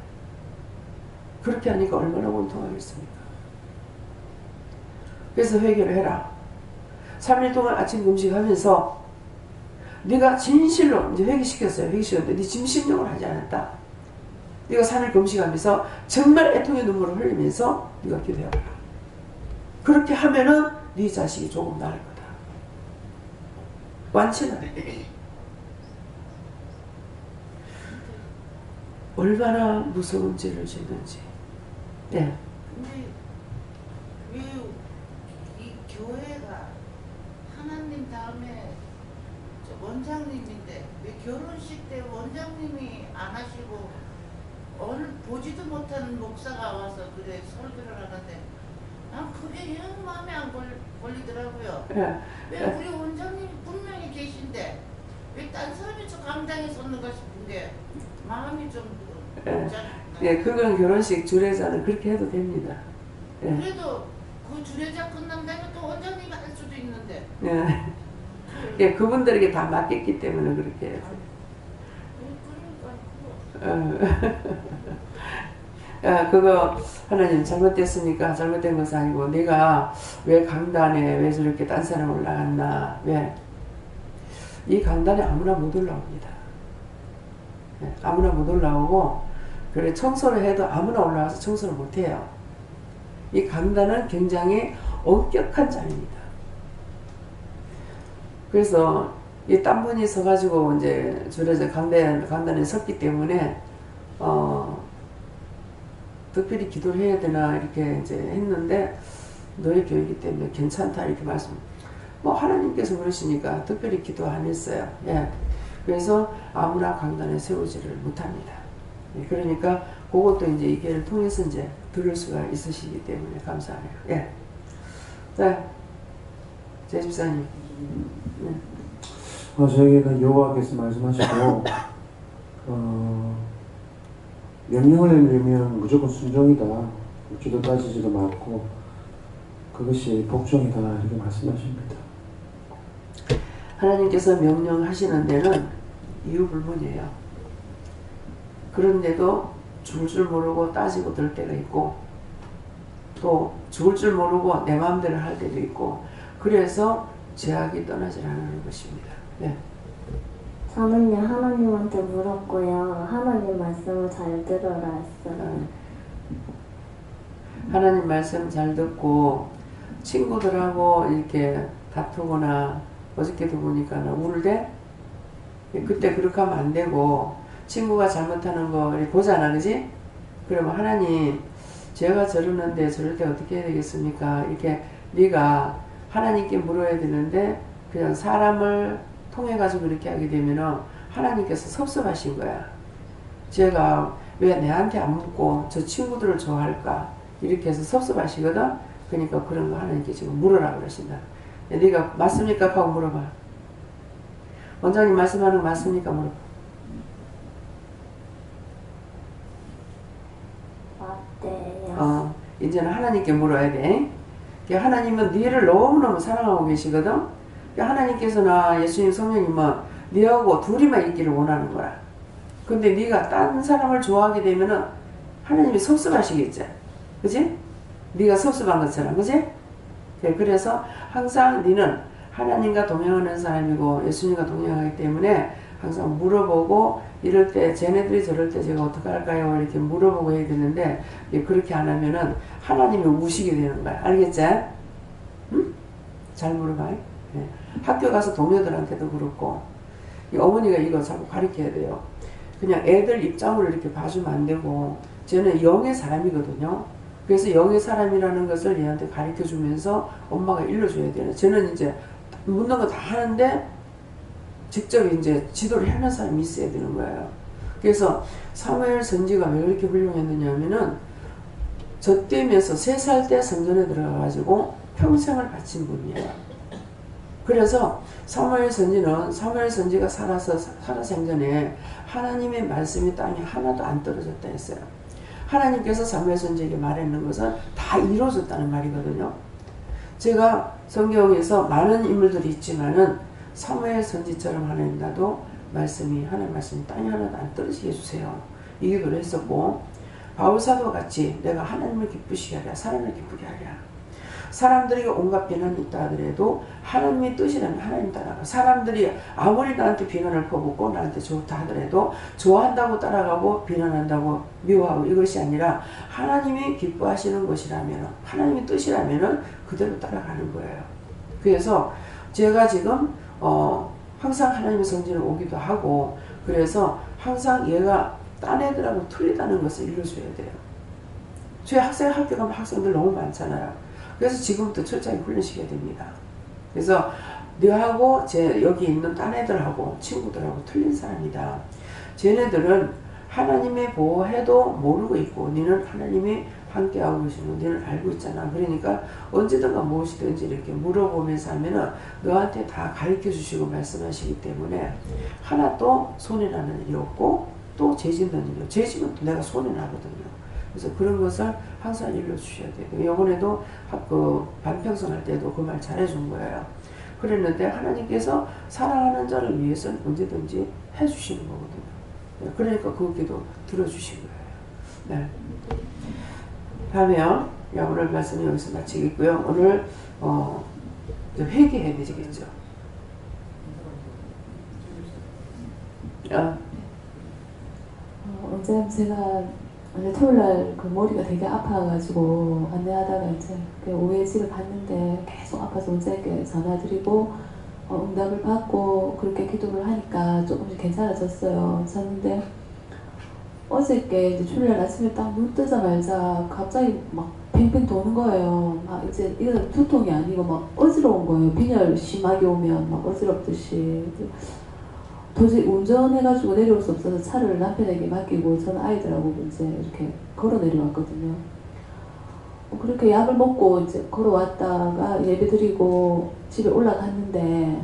그렇게 하니까 얼마나 원통하겠습니까? 그래서 회개를 해라. 3일 동안 아침 금식하면서 네가 진실로 이제 회개시켰어요. 회개시켰는데 네 진심적으로 하지 않았다. 네가 3일 금식하면서 정말 애통의 눈물을 흘리면서 네가 기도해라. 그렇게 하면은 네 자식이 조금 나을 거다. 완치는 얼마나 무서운 죄를 짓는지. 네. 근데 왜 이 교회가 하나님 다음에 저 원장님인데 왜 결혼식 때 원장님이 안 하시고 보지도 못하는 목사가 와서 그래 설교를 하는데 난 그게 영 마음에 안 걸리더라고요. 네. 왜 우리 원장님이 분명히 계신데 왜 딴 사람이 저 강당에 섰는가 싶은 게 마음이 좀 예, 그건 결혼식 주례자는 그렇게 해도 됩니다. 예. 그래도 그 주례자 끝난 다음에 또 원장님이 할 수도 있는데. 예. 예, 그분들에게 다 맡겼기 때문에 그렇게 해요. 그거 하나님 잘못됐으니까 잘못된 것은 아니고 내가 왜 강단에 왜 저렇게 딴 사람 올라갔나. 왜? 이 강단에 아무나 못 올라옵니다. 예, 아무나 못 올라오고 그래 청소를 해도 아무나 올라와서 청소를 못해요. 이 강단은 굉장히 엄격한 자리입니다. 그래서 이 딴 분이 서가지고 이제 주례자 강단에 섰기 때문에 특별히 기도를 해야 되나 이렇게 이제 했는데 너의 교회이기 때문에 괜찮다 이렇게 말씀. 뭐 하나님께서 그러시니까 특별히 기도 안 했어요. 예. 그래서 아무나 강단에 세우지를 못합니다. 예. 그러니까 그것도 이제 이 기회를 통해서 이제 들을 수가 있으시기 때문에 감사해요. 예. 자, 제 집사님. 네. 저에게는 여호와께서 말씀하시고 명령을 내리면 무조건 순종이다. 주도 따지지도 않고 그것이 복종이다 이렇게 말씀하십니다. 하나님께서 명령하시는 데는 이유 불문이에요. 그런데도 죽을 줄 모르고 따지고 들 때가 있고 또 죽을 줄 모르고 내 마음대로 할 때도 있고 그래서 죄악이 떠나지 않는 것입니다. 네. 저는요 하나님한테 물었고요. 하나님 말씀을 잘 들어라 했어요. 하나님 말씀 잘 듣고 친구들하고 이렇게 다투거나 어저께도 보니까 울 때 그때 그렇게 하면 안 되고 친구가 잘못하는 거 보잖아 그지? 그러면 하나님 제가 저러는데 저럴 때 어떻게 해야 되겠습니까? 이렇게 네가 하나님께 물어야 되는데 그냥 사람을 통해 가지고 이렇게 하게 되면은 하나님께서 섭섭하신 거야. 제가 왜 내한테 안 묻고 저 친구들을 좋아할까? 이렇게 해서 섭섭하시거든. 그러니까 그런 거 하나님께 지금 물어라 그러신다. 네가 맞습니까? 하고 물어봐. 원장님 말씀하는 거 맞습니까? 물어봐. 맞대요. 이제는 하나님께 물어야 돼. 하나님은 너를 너무너무 사랑하고 계시거든. 하나님께서나 예수님 성령님은 너하고 둘이만 있기를 원하는 거라. 근데 네가 딴 사람을 좋아하게 되면은 하나님이 섭섭하시겠지. 그지? 네가 섭섭한 것처럼. 그지? 그래서 항상 너는 하나님과 동행하는 사람이고 예수님과 동행하기 때문에 항상 물어보고 이럴 때 쟤네들이 저럴 때 제가 어떻게 할까요? 이렇게 물어보고 해야 되는데 그렇게 안 하면은 하나님이 우시게 되는 거야. 알겠지? 응? 잘 물어봐. 네. 학교 가서 동료들한테도 그렇고 이 어머니가 이거 자꾸 가르쳐야 돼요. 그냥 애들 입장으로 이렇게 봐주면 안 되고 쟤는 영의 사람이거든요. 그래서 영의 사람이라는 것을 얘한테 가르쳐주면서 엄마가 일러줘야 되는. 쟤는 이제 묻는 거 다 하는데 직접 이제 지도를 하는 사람이 있어야 되는 거예요. 그래서 사무엘 선지가 왜 그렇게 훌륭했느냐 하면은 저 때면서 3살 때 성전에 들어가가지고 평생을 바친 분이에요. 그래서 사무엘 선지가 살아생전에 하나님의 말씀이 땅에 하나도 안 떨어졌다 했어요. 하나님께서 사무엘 선지에게 말했는 것은 다 이루어졌다는 말이거든요. 제가 성경에서 많은 인물들이 있지만은 사무엘 선지처럼 하나님 나도 말씀이 하나님 말씀이 땅에 하나도 안 떨어지게 해주세요. 이 기도를 했었고 바울사도 같이 내가 하나님을 기쁘시게 하랴 사람을 기쁘게 하랴. 사람들에게 온갖 비난이 있다 하더라도 하나님의 뜻이라면 하나님 따라가. 사람들이 아무리 나한테 비난을 퍼붓고 나한테 좋다 하더라도 좋아한다고 따라가고 비난한다고 미워하고 이것이 아니라 하나님이 기뻐하시는 것이라면 하나님의 뜻이라면 그대로 따라가는 거예요. 그래서 제가 지금 항상 하나님의 성전에 오기도 하고 그래서 항상 얘가 딴 애들하고 틀리다는 것을 일러줘야 돼요. 저희 학교 가면 학생들 너무 많잖아요. 그래서 지금부터 철저히 훈련시켜야 됩니다. 그래서 너하고 여기 있는 딴 애들하고 친구들하고 틀린 사람이다. 쟤네들은 하나님의 보호해도 모르고 있고 너는 하나님이 함께하고 계시는 너는 알고 있잖아. 그러니까 언제든가 무엇이든지 이렇게 물어보면서 하면은 너한테 다 가르쳐 주시고 말씀하시기 때문에 하나도 손해나는 일이 없고 또 죄짓는 일이 죄지면 내가 손해나거든요. 그래서 그런 것을 항상 일러주셔야 돼요. 이번에도 반평성 할 때도 그 말 잘해준 거예요. 그랬는데 하나님께서 사랑하는 자를 위해서는 언제든지 해주시는 거거든요. 그러니까 그 기도 들어주신 거예요. 네. 다음에요. 오늘 말씀은 여기서 마치겠고요. 오늘 회개해야 되겠죠. 어제 제가 토요일날 그 머리가 되게 아파가지고 안내하다가 이제 오후에 집에 갔는데 계속 아파서 원장님께 전화드리고 응답을 받고 그렇게 기도를 하니까 조금씩 괜찮아졌어요. 잤는데 어저께 이제 주일날 아침에 딱 눈 뜨자마자 갑자기 막 팽팽 도는 거예요. 막 이제 이건 두통이 아니고 막 어지러운 거예요. 빈혈 심하게 오면 막 어지럽듯이. 도저히 운전해가지고 내려올 수 없어서 차를 남편에게 맡기고 저는 아이들하고 이제 이렇게 걸어 내려왔거든요. 그렇게 약을 먹고 이제 걸어왔다가 예배 드리고 집에 올라갔는데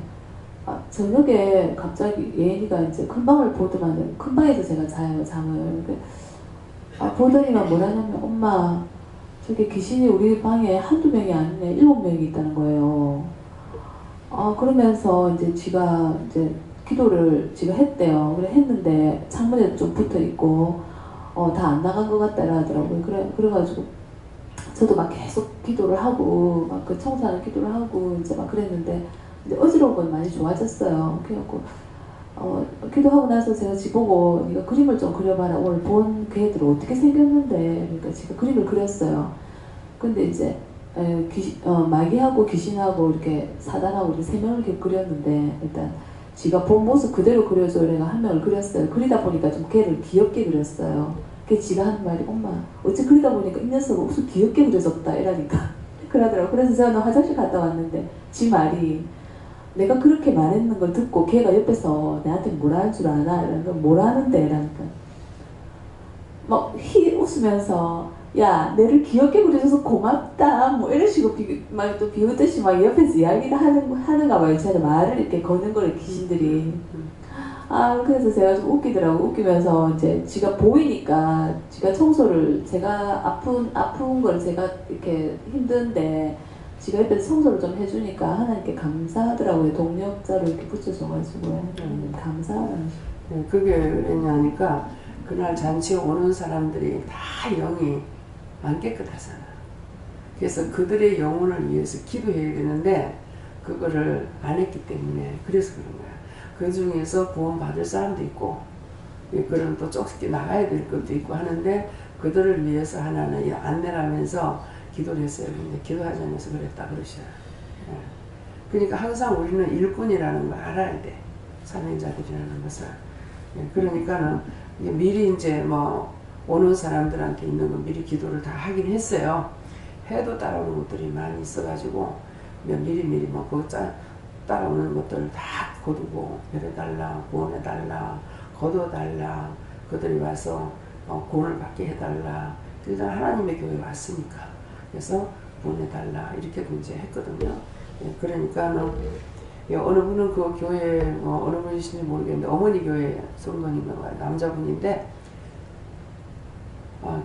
저녁에 갑자기 예인이가 이제 큰 방을 보더만 큰 방에서 제가 자요 잠을. 보더니만 뭐라냐면 엄마 저기 귀신이 우리 방에 한두 명이 아니네 7명이 있다는 거예요. 그러면서 이제 지가 이제 기도를 지가 했대요. 그래 했는데 창문에 좀 붙어 있고 다 안 나간 것 같다 하더라고요. 그래가지고 저도 막 계속 기도를 하고 막 그 청소하는 기도를 하고 이제 막 그랬는데 이제 어지러운 건 많이 좋아졌어요. 그래갖고 기도하고 나서 제가 지보고 네가 그림을 좀 그려봐라. 오늘 본 걔들 어떻게 생겼는데 그러니까 제가 그림을 그렸어요. 근데 이제 마귀하고 귀신하고 이렇게 사단하고 이렇게 3명을 이렇게 그렸는데 일단 지가 본 모습 그대로 그려줘. 내가 한 명을 그렸어요. 그리다 보니까 좀 걔를 귀엽게 그렸어요. 그게 지가 하는 말이 엄마 어째 그리다 보니까 이 녀석은 무슨 귀엽게 그려졌다 이러니까 그러더라고. 그래서 제가 화장실 갔다 왔는데 지 말이 내가 그렇게 말했는 걸 듣고 걔가 옆에서 내한테 뭐라 할 줄 아나? 이러니까 뭐라는데? 이러니까 막 웃으면서 야 내를 귀엽게 그려줘서 고맙다 뭐 이런 식으로 막 또 비웃듯이 막 옆에서 이야기를 하는가 봐요. 제가 말을 이렇게 거는 걸 귀신들이. 그래서 제가 좀 웃기더라고. 웃기면서 이제 지가 보이니까 지가 청소를 제가 아픈 걸 제가 이렇게 힘든데 지가 옆에서 청소를 좀 해주니까 하나님께 감사하더라고요. 동력자로 이렇게 붙여줘가지고 감사하라는. 네, 그게 왜 그랬냐니까 그날 잔치에 오는 사람들이 다 영이 안 깨끗하잖아. 그래서 그들의 영혼을 위해서 기도해야 되는데 그거를 안 했기 때문에 그래서 그런 거야. 그 중에서 구원 받을 사람도 있고 그런 또 쫓겨 나가야 될 것도 있고 하는데 그들을 위해서 하나는 안내를 하면서 기도를 했어요. 근데 기도하지 않아서 그랬다 그러셔요. 그러니까 항상 우리는 일꾼이라는 걸 알아야 돼. 사명자들이라는 것을. 그러니까는 미리 이제 오는 사람들한테 있는 거 미리 기도를 다 하긴 했어요. 해도 따라오는 것들이 많이 있어가지고 미리 그거 따라오는 것들을 다 거두고 내려달라, 구원해달라, 거둬달라, 그들이 와서 구원을 받게 해달라. 그래서 하나님의 교회에 왔으니까 그래서 구원해달라 이렇게도 이제 했거든요. 그러니까는 어느 분은 그 교회 어느 분이신지 모르겠는데 어머니 교회 성도님인가 봐요. 남자분인데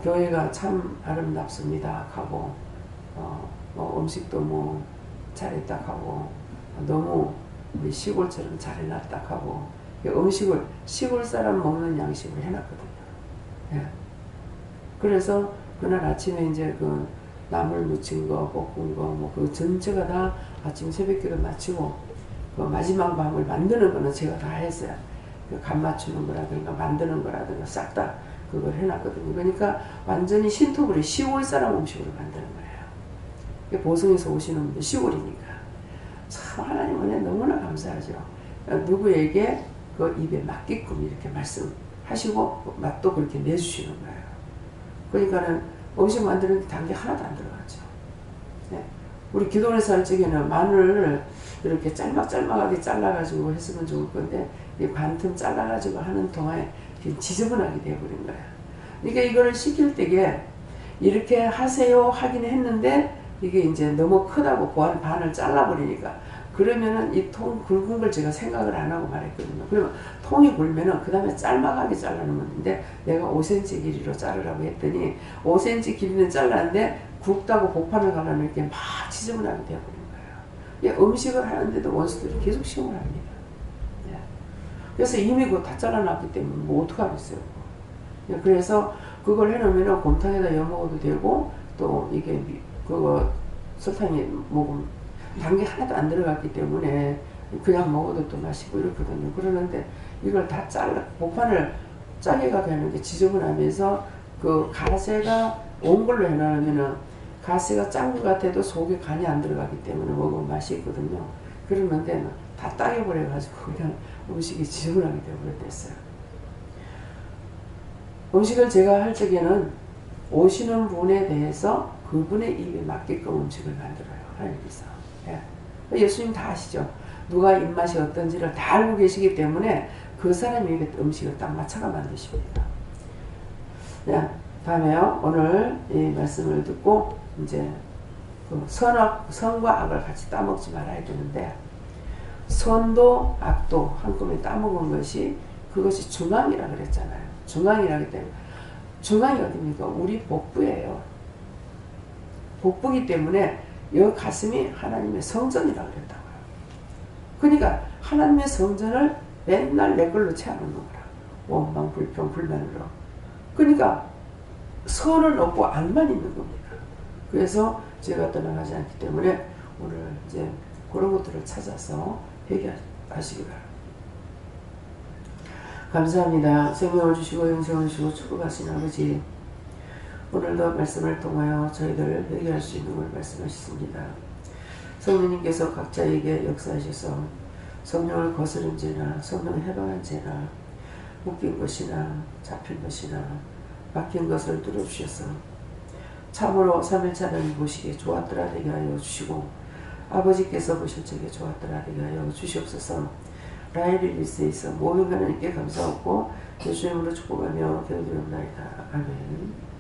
교회가 참 아름답습니다 하고 음식도 잘했다 하고 너무 우리 시골처럼 잘해놨다 하고 음식을 시골 사람 먹는 양식으로 해놨거든요. 예. 그래서 그날 아침에 이제 그 나물 무친 거, 볶은 거, 뭐 그 전체가 다 아침 새벽기도 마치고 그 마지막 밤을 만드는 거는 제가 다 했어요. 그 간 맞추는 거라든가 만드는 거라든가 싹 다 그걸 해놨거든요. 그러니까 완전히 신토부리 시골 사람 음식으로 만드는 거예요. 보성에서 오시는 분들 시골이니까. 참 하나님 은혜 너무나 감사하죠. 누구에게 그 입에 맞게끔 이렇게 말씀하시고 맛도 그렇게 내주시는 거예요. 그러니까는 음식 만드는데 단 게 하나도 안 들어가죠. 네. 우리 기도원에서 할 적에는 마늘을 이렇게 짤막짤막하게 잘라가지고 했으면 좋을 건데 이 반틈 잘라가지고 하는 동안에 지저분하게 되어버린 거야. 그러니까 이거를 시킬 때에 이렇게 하세요 하긴 했는데 이게 이제 너무 크다고 반을 잘라버리니까 그러면은 이 통 굵은 걸 제가 생각을 안 하고 말했거든요. 그러면 통이 굵면은 그 다음에 짤막하게 잘라놓으면 되는데 내가 5cm 길이로 자르라고 했더니 5cm 길이는 잘랐는데 굵다고 복판을 갈라놓을 게 막 지저분하게 되어버린 거예요. 음식을 하는데도 원수들이 계속 시험을 합니다. 예. 그래서 이미 그거 다 잘라놨기 때문에 뭐 어떡하겠어요. 예. 그래서 그걸 해놓으면 곰탕에다 여먹어도 되고 또 이게 그거 설탕이 먹으면 단 게 하나도 안 들어갔기 때문에 그냥 먹어도 또 맛있고 이렇거든요. 그러는데 이걸 다 복판을 짜게 가게 하는 게 지저분하면서 그 가세가 온 걸로 해놓으면은 가세가 짠 것 같아도 속에 간이 안 들어가기 때문에 먹으면 맛이 있거든요. 그러는데 다 따개버려가지고 그냥 음식이 지저분하게 되어버렸어요. 음식을 제가 할 적에는 오시는 분에 대해서 그분의 입에 맞게끔 음식을 만들어요. 하나님께서. 예. 예수님 다 아시죠? 누가 입맛이 어떤지를 다 알고 계시기 때문에 그 사람의 입에 음식을 딱 맞춰가 만드십니다. 네, 다음에요. 오늘 이 말씀을 듣고 이제 그 선과 악을 같이 따먹지 말아야 되는데 선도 악도 한꺼번에 따먹은 것이 그것이 중앙이라 그랬잖아요. 중앙이라기 때문에 중앙이 어디입니까? 우리 복부예요. 복부기 때문에 이 가슴이 하나님의 성전이라고 그랬다고요. 그러니까 하나님의 성전을 맨날 내 걸로 채워놓는 거라. 원망, 불평, 불만으로. 그러니까 선은 없고 악만 있는 겁니다. 그래서 제가 떠나가지 않기 때문에 오늘 이제 그런 것들을 찾아서 회개하시기 바랍니다. 감사합니다. 생명을 주시고 영생을 주시고 축복하신 아버지, 오늘도 말씀을 통하여 저희들을 회개할 수 있는 걸 말씀하셨습니다. 성령님께서 각자에게 역사하셔서 성령을 거스른 죄나 성령을 해방한 죄나 묶인 것이나 잡힌 것이나 막힌 것을 뚫어주셔서 참으로 3일차 하나님 보시기에 좋았더라 되게 하여 주시고 아버지께서 보실 적에 좋았더라 되게 하여 주시옵소서. 라헬 리스에 있어 모든 하나님께 감사하고 예수님으로 축복하며 기도드립니다. 아멘.